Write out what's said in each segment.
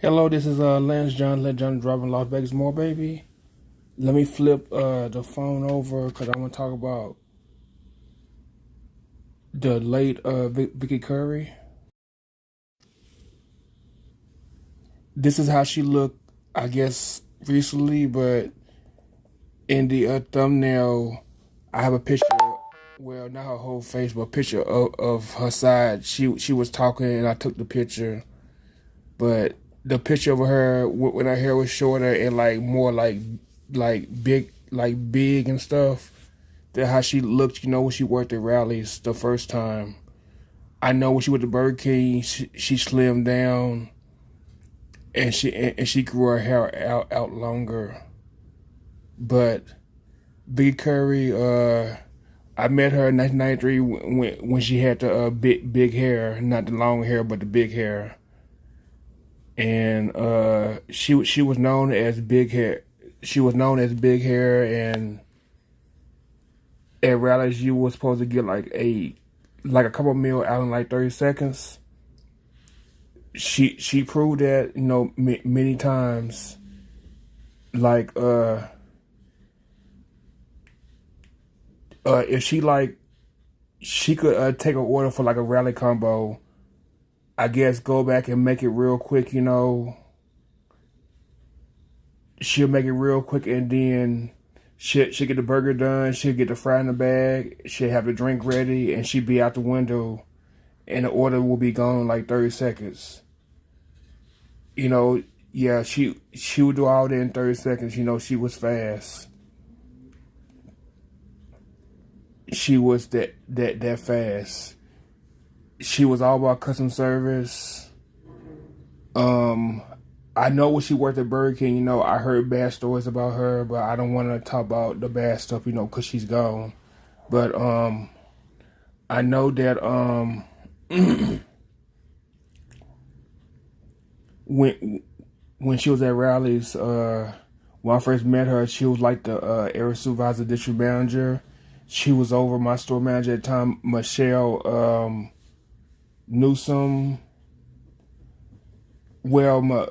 Hello, this is Lance John. Let John driving Las Vegas more, baby. Let me flip the phone over because I want to talk about the late Vickie Curry. This is how she looked, I guess, recently, but in the thumbnail, I have a picture. Well, not her whole face, but a picture of her side. She was talking, and I took the picture, but the picture of her when her hair was shorter and like more like big and stuff. That how she looked, when she worked at rallies the first time. I know when she went to Burger King, she slimmed down and she grew her hair out longer. But Big Curry, I met her in 1993 when she had the big hair, not the long hair, but the big hair. And she was known as big hair. She was known as big hair, and at rallies you were supposed to get like a couple meal out in like 30 seconds. She proved that many times. Like if she could take an order for like a rally combo. I guess go back and make it real quick. She'll make it real quick, and then she'll get the burger done. She'll get the fry in the bag. She'll have the drink ready, and she'll be out the window, and the order will be gone in like 30 seconds. Yeah, she would do all that in 30 seconds. She was fast. She was that fast. She was all about customer service. I know when she worked at Burger King, I heard bad stories about her, but I don't want to talk about the bad stuff, because she's gone. But I know that when she was at rallies, when I first met her, she was like the area supervisor, district manager. She was over my store manager at the time, Michelle Newsom. Well,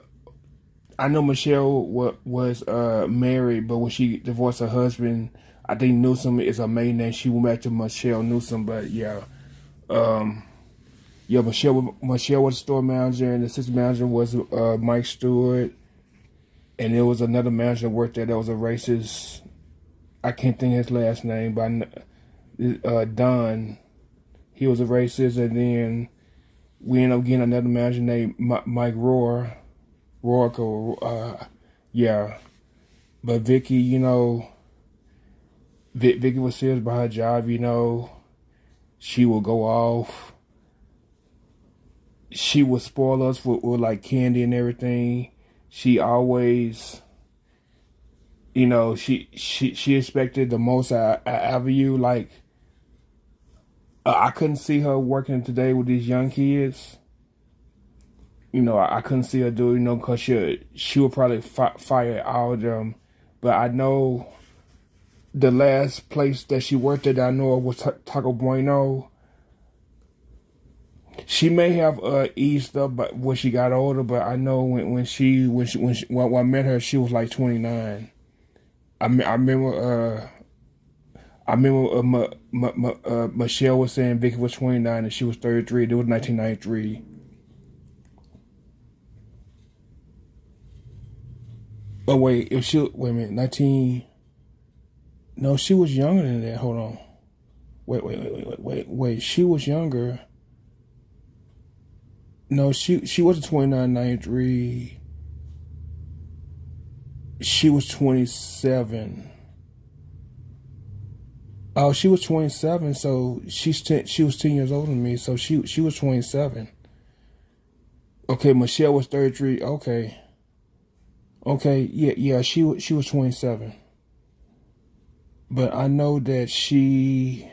I know Michelle was married, but when she divorced her husband, I think Newsom is her maiden name. She went back to Michelle Newsom, but yeah. Yeah, Michelle was the store manager, and the assistant manager was Mike Stewart, and there was another manager that worked there that was a racist. I can't think of his last name, but Don. He was a racist, and then we ended up getting another manager named Mike Rourke. Yeah. But Vickie, Vickie was serious about her job. She would go off. She would spoil us with like candy and everything. She always, she expected the most out of you. Like, I couldn't see her working today with these young kids. I couldn't see her do it, because she would probably fire all of them. But I know the last place that she worked at, I know it was Taco Bueno. She may have eased up, but when she got older. But I know when I met her, she was like 29. I remember Michelle was saying Vickie was 29 and she was 33. It was 1993. Oh wait, wait a minute, 19. No, she was younger than that. Hold on. Wait. She was younger. No, she wasn't 29, 93. She was 27. Oh, she was 27, so she was 10 years older than me, so she was 27. Okay, Michelle was 33. Okay, yeah, she was 27. But I know that she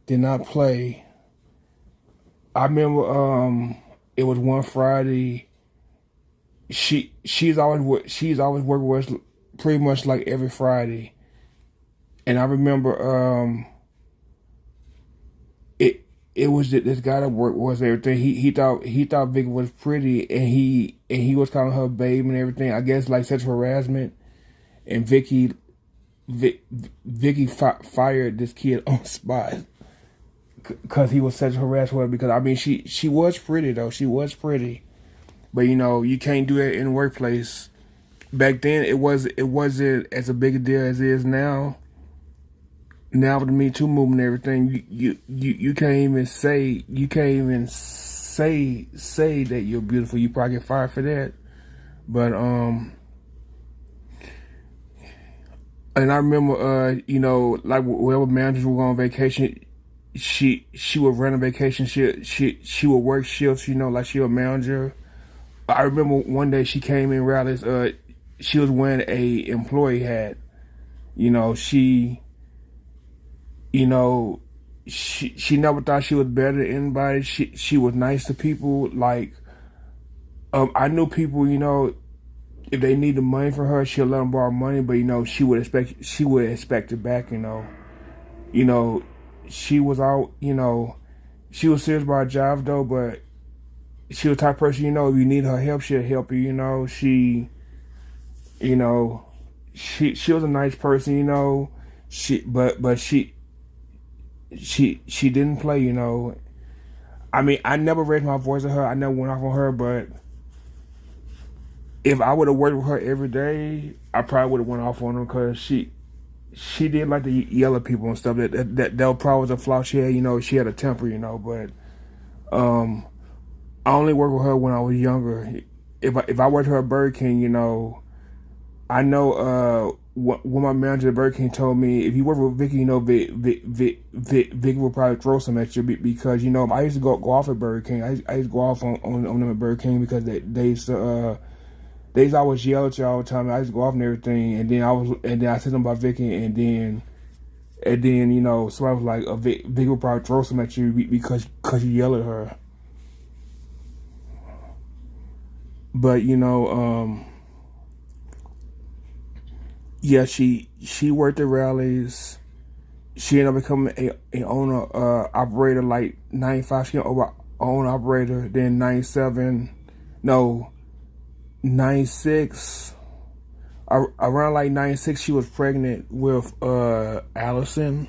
did not play. I remember it was one Friday. She's always working with us pretty much like every Friday. And I remember it was this guy that worked was everything. He thought Vickie was pretty, and he was calling her babe and everything. I guess like sexual harassment, and Vickie fired this kid on the spot because he was sexual harassing her. Because I mean, she was pretty though. She was pretty, but you know you can't do that in the workplace. Back then, it wasn't as a big a deal as it is now. Now with the Me Too movement and everything, you can't even say that you're beautiful. You probably get fired for that. But and I remember you know, like wherever managers would go on vacation, she would run a vacation. She would work shifts. You know, like she was a manager. I remember one day she came in rallies. She was wearing a employee hat. You know, she never thought she was better than anybody. She was nice to people. Like, I knew people, you know, if they needed money from her, she'll let them borrow money. But you know, she would expect it back. You know, she was out. You know, she was serious about her job though. But she was the type of person, you know, if you need her help, she'll help you. You know, she was a nice person. You know, but she didn't play, you know. I mean, I never raised my voice at her. I never went off on her, but if I would have worked with her every day, I probably would have went off on her because she did like to yell at people and stuff. That probably was a flaw she had. You know, she had a temper, you know. But I only worked with her when I was younger. If I worked with her at Burger King, you know, I know when my manager at Burger King told me, if you work with Vickie, you know, Vickie will probably throw some at you because, you know, I used to go off at Burger King. I used to go off on them at Burger King because they used to always yell at you all the time. I used to go off and everything, and then I said something about Vickie, and then you know, somebody was like, Vickie will probably throw some at you because you yell at her. But you know, yeah, she worked at rallies. She ended up becoming a owner operator like 95. She was owner operator. Then 96. Around like 96, she was pregnant with Allison.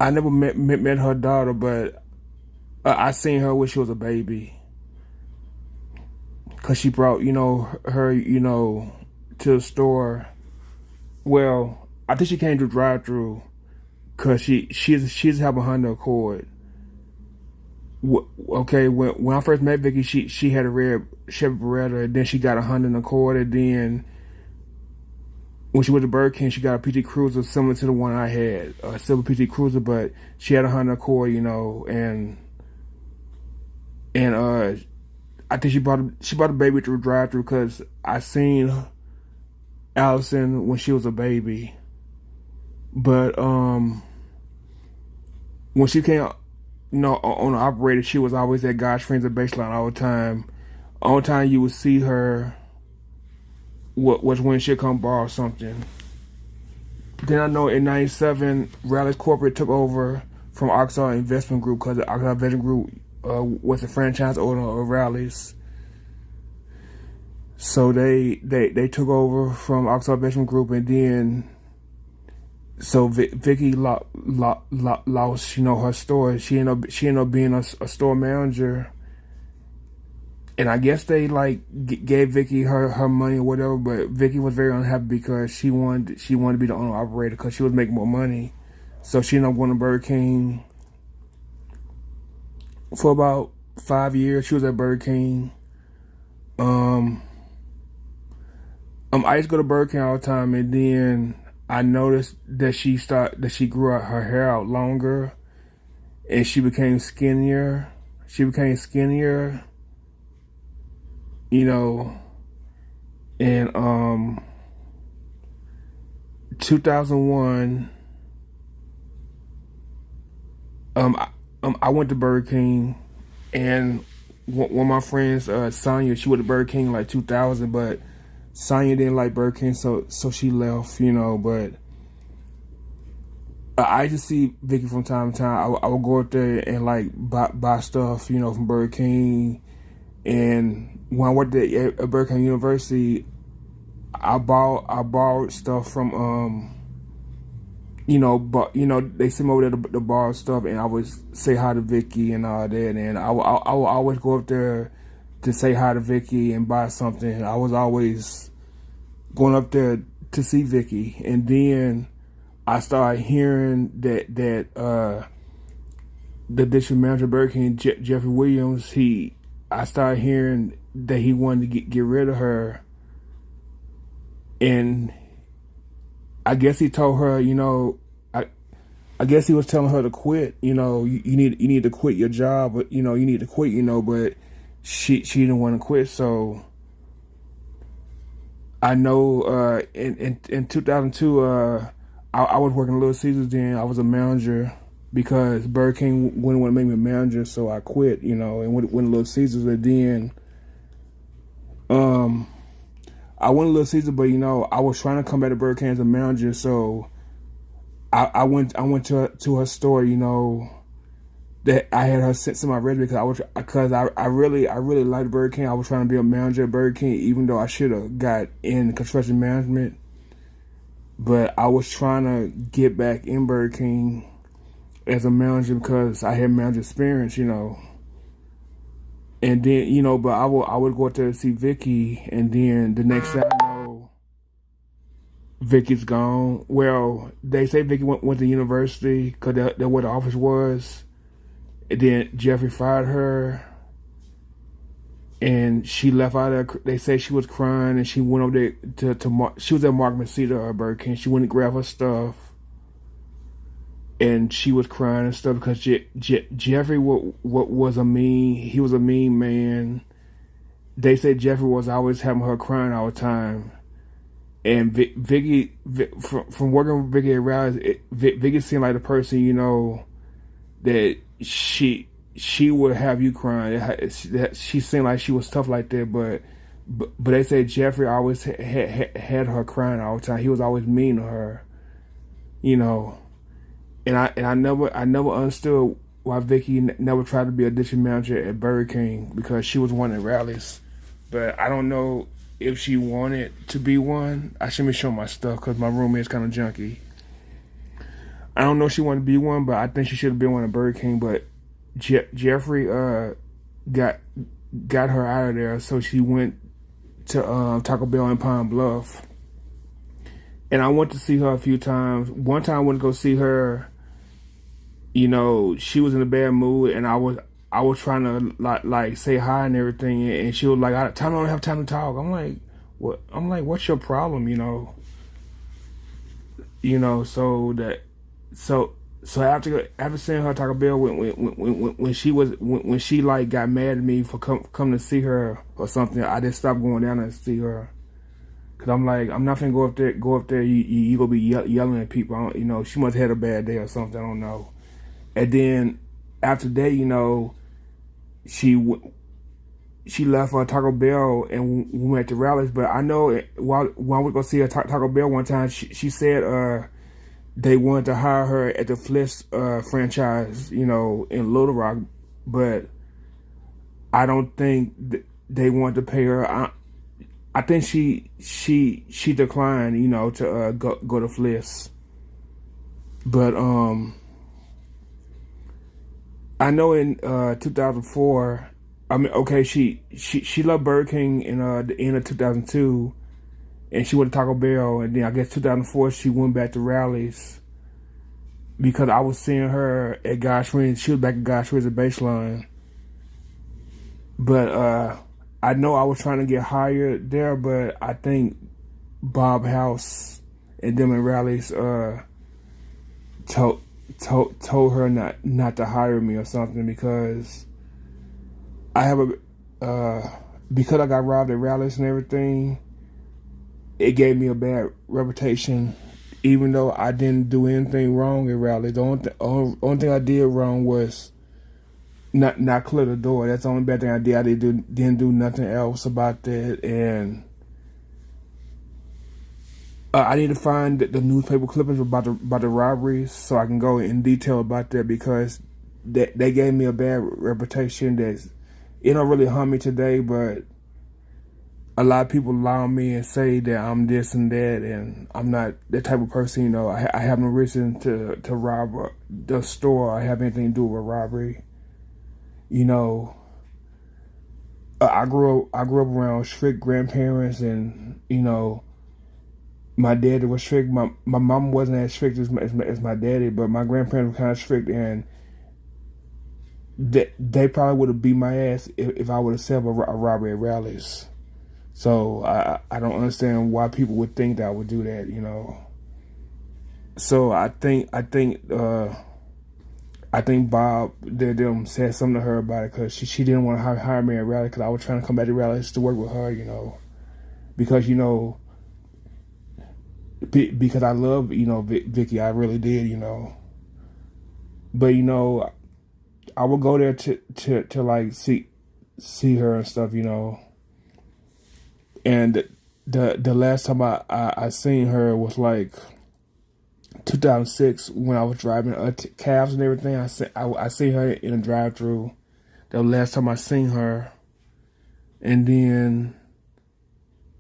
I never met her daughter, but I seen her when she was a baby. Cause she brought, you know, her, you know, to the store. Well, I think she came to drive-through, cause she's have a Honda Accord. Okay, when I first met Vickie, she had a red Chevy Beretta, and then she got a Honda Accord, and then when she went to Burger King, she got a PT Cruiser similar to the one I had, a silver PT Cruiser, but she had a Honda Accord, you know, and I think she brought a baby through drive-through because I seen Allison when she was a baby. But when she came, you know, on the operator, she was always at God's Friends at Baseline all the time. Only time you would see her was when she'd come borrow something. Then I know in '97, Rally's Corporate took over from Oxford Investment Group because the Oxford Investment Group was the franchise owner of Rally's. So they took over from Oxford Investment Group, and then so Vickie lost, you know, her store. She ended up being a store manager, and I guess they like gave Vickie her money or whatever. But Vickie was very unhappy because she wanted to be the owner operator because she was making more money. So she ended up going to Burger King. For about 5 years, she was at Burger King. I used to go to Burger King all the time, and then I noticed that she grew her hair out longer, and she became skinnier. You know, and 2001. I went to Burger King, and one of my friends, Sonya, she went to Burger King like 2000, but Sonya didn't like Burger King, so she left, you know. But I used to see Vickie from time to time. I would go up there and like buy stuff, from Burger King. And when I worked at Burger King University, I borrowed stuff from but they sent me over there to borrow stuff, and I would say hi to Vickie and all that. And I would always go up there to say hi to Vickie and buy something. I was always going up there to see Vickie, and then I started hearing that the district manager of Burger King, Jeffrey Williams, I started hearing that he wanted to get rid of her, and I guess he told her, I guess he was telling her to quit. You need to quit your job, but you need to quit. But she didn't want to quit. So I know in 2002, I was working at Little Caesars. Then I was a manager because Burger King wouldn't want to make me a manager, so I quit. And went to Little Caesars. And then I went to Little Caesars, but I was trying to come back to Burger King as a manager, so I went to her store, that I had her sent my resume because I really liked Burger King. I was trying to be a manager at Burger King, even though I should have got in construction management. But I was trying to get back in Burger King as a manager because I had manager experience, And then, but I would go out there to see Vickie, and then the next thing I know, Vickie's gone. Well, they say Vickie went to university because that's where the office was. And then Jeffrey fired her, and she left out of there. They say she was crying, and she went over there she was at Mark Mesita at Burger King. She went and grabbed her stuff, and she was crying and stuff because Jeffrey was a mean man. They said Jeffrey was always having her crying all the time. And Vickie, from working with Vickie at Rallies, Vickie seemed like the person, that she would have you crying. She seemed like she was tough like that, but they said Jeffrey always had her crying all the time. He was always mean to her, And I never understood why Vickie never tried to be a district manager at Burger King, because she was one at Rallies. But I don't know if she wanted to be one. I shouldn't be showing my stuff because my room is kind of junky. I don't know if she wanted to be one, but I think she should have been one at Burger King. But Jeffrey got her out of there, so she went to Taco Bell in Pine Bluff. And I went to see her a few times. One time I went to go see her. She was in a bad mood, and I was trying to like say hi and everything, and she was like, "I don't have time to talk." I'm like, "What?" I'm like, "What's your problem?" So after seeing her at Taco Bell, when she like got mad at me for coming to see her or something, I just stopped going down there to see her. Cause I'm like, I'm not gonna go up there. You gonna be yelling at people. She must have had a bad day or something. I don't know. And then after that, she left Taco Bell and we went to Rallies. But I know while we go see her Taco Bell one time, she said they wanted to hire her at the Fliss franchise, in Little Rock, but I don't think they wanted to pay her. I think she declined, to go to Fliss. But I know in 2004, she left Burger King in the end of 2002, and she went to Taco Bell, and then I guess 2004 she went back to Rallies because I was seeing her at God's Friends. She was back at God's Friends at Baseline, but I know I was trying to get hired there, but I think Bob House and them in Rallies told her not to hire me or something because I have because I got robbed at Rallies and everything. It gave me a bad reputation, even though I didn't do anything wrong at Rallies. The only thing I did wrong was not clear the door. That's the only bad thing I did. I didn't do nothing else about that. And I need to find the newspaper clippings about the robberies so I can go in detail about that, because they gave me a bad reputation. That it don't really harm me today, but a lot of people lie on me and say that I'm this and that, and I'm not that type of person. You know, I have no reason to rob the store. I have anything to do with robbery. You know, I grew up around strict grandparents, and you know, my daddy was strict. My mom wasn't as strict as my daddy, but my grandparents were kind of strict, and they probably would have beat my ass if I would have set up a robbery at rallies. So I don't understand why people would think that I would do that, you know. So I think Bob them said something to her about it, because she didn't want to hire me at rally, because I was trying to come back to rallies to work with her, you know, because you know. Because I love, you know, Vickie, I really did, you know. But you know, I would go there to like see her and stuff, you know. And the last time I seen her was like 2006, when I was driving cabs and everything. I seen her in a drive-through. The last time I seen her, and then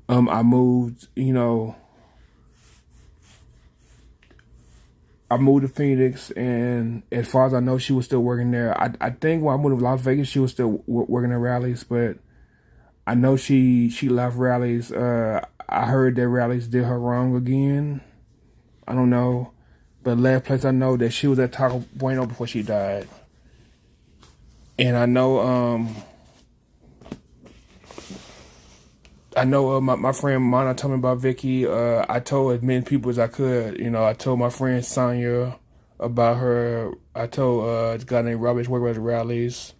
I moved, you know. I moved to Phoenix, and as far as I know, she was still working there. I think when I moved to Las Vegas, she was still working at rallies, but I know she left rallies. I heard that rallies did her wrong again. I don't know, but last place I know that she was at Taco Bueno before she died, and I know my friend Mana told me about Vickie. I told as many people as I could. You know, I told my friend Sonya about her. I told a guy named Robert working at the rallies.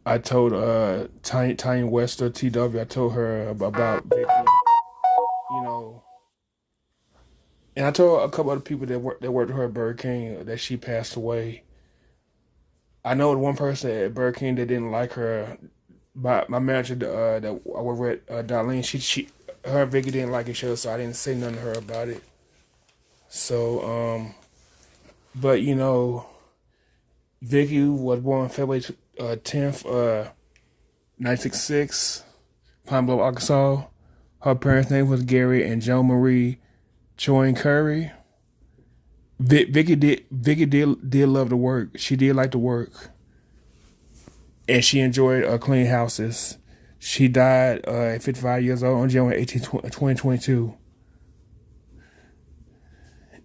I told Tanya Wester, TW. I told her about Vickie. You know, and I told a couple other people that worked with her at Burger King that she passed away. I know one person at Burger King that didn't like her. My manager that I work with, Darlene, her and Vickie didn't like each other, so I didn't say nothing to her about it. So, but you know, Vickie was born February 10th, 1966, Pine Bluff, Arkansas. Her parents' name was Gary and Joan Marie Choyne Curry. Vickie did love to work. She did like to work. And she enjoyed clean houses. She died at 55 years old on January 18, 2022.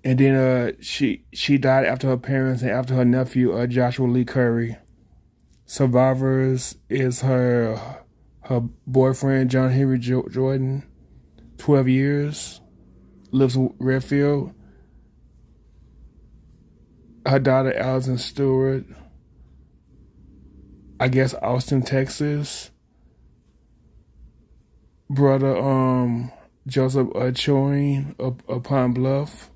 And then she died after her parents and after her nephew, Joshua Lee Curry. Survivors is her boyfriend, John Henry Jordan, 12 years, lives in Redfield. Her daughter, Allison Stewart, I guess Austin, Texas. Brother Joseph Choyne of Pine Bluff.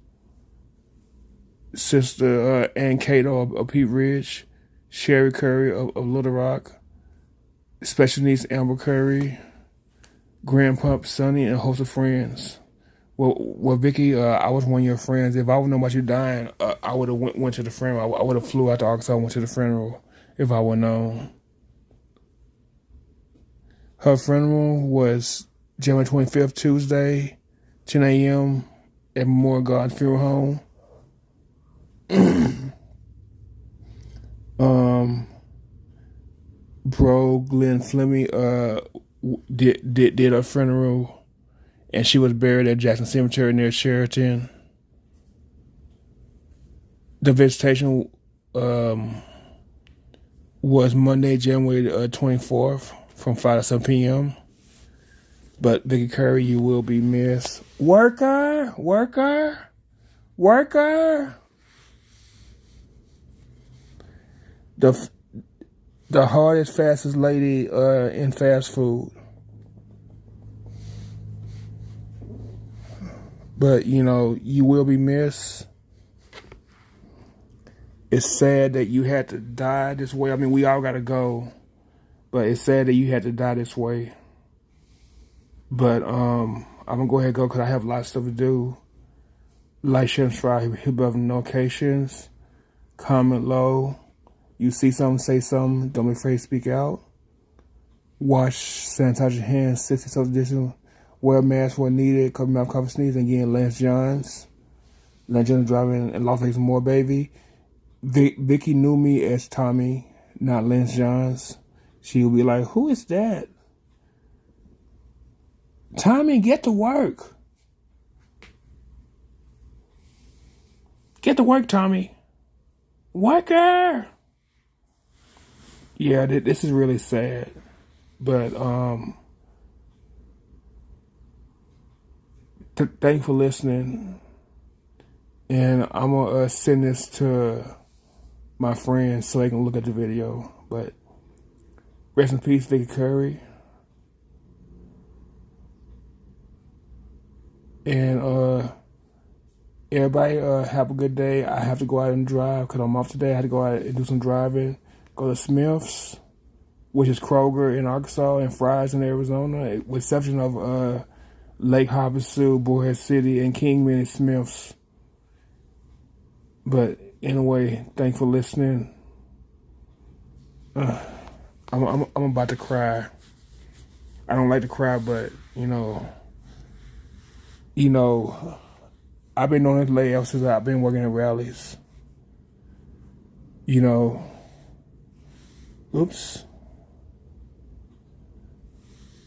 Sister Ann Cato of Pete Ridge. Sherry Curry of Little Rock. Special niece Amber Curry. Grandpa Sonny, and a host of friends. Well, Vickie, I was one of your friends. If I would know about you dying, I would have went to the funeral. I would have flew out to Arkansas and went to the funeral if I would known. Her funeral was January 25th, Tuesday, 10 a.m. at Memorial Gardens Funeral Home. Bro Glenn Fleming did her funeral, and she was buried at Jackson Cemetery near Sheraton. The visitation was Monday, January 24th, from 5 to 7 p.m. But Vickie Curry, you will be missed. Worker. The hardest, fastest lady in fast food. But, you know, you will be missed. It's sad that you had to die this way. I mean, we all got to go. But it's sad that you had to die this way. But I'm gonna go ahead and go because I have a lot of stuff to do. Like, share, and subscribe, hit button notifications, comment low. You see something, say something. Don't be afraid to speak out. Wash, sanitize your hands, 60 social distance. Wear a mask when needed. Cover mouth, cover sneeze. And again, Lance Johns. Lance Johns driving in Las Vegas more, baby. Vickie knew me as Tommy, not Lance Johns. She would be like, who is that? Tommy, get to work. Get to work, Tommy. Worker. Yeah, this is really sad. But thank you for listening. And I'm gonna send this to my friends so they can look at the video. But rest in peace, Vickie Curry. And everybody have a good day. I have to go out and drive because I'm off today. I had to go out and do some driving. Go to Smith's, which is Kroger in Arkansas, and Fry's in Arizona, with exception of Lake Havasu, Bullhead City, and Kingman and Smith's. But anyway, thanks for listening. I'm about to cry. I don't like to cry, but you know, I've been on this late ever since I've been working at rallies. You know, oops.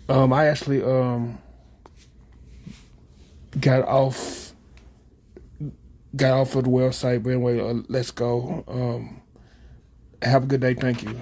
I actually got off of the website, but anyway, let's go. Have a good day. Thank you.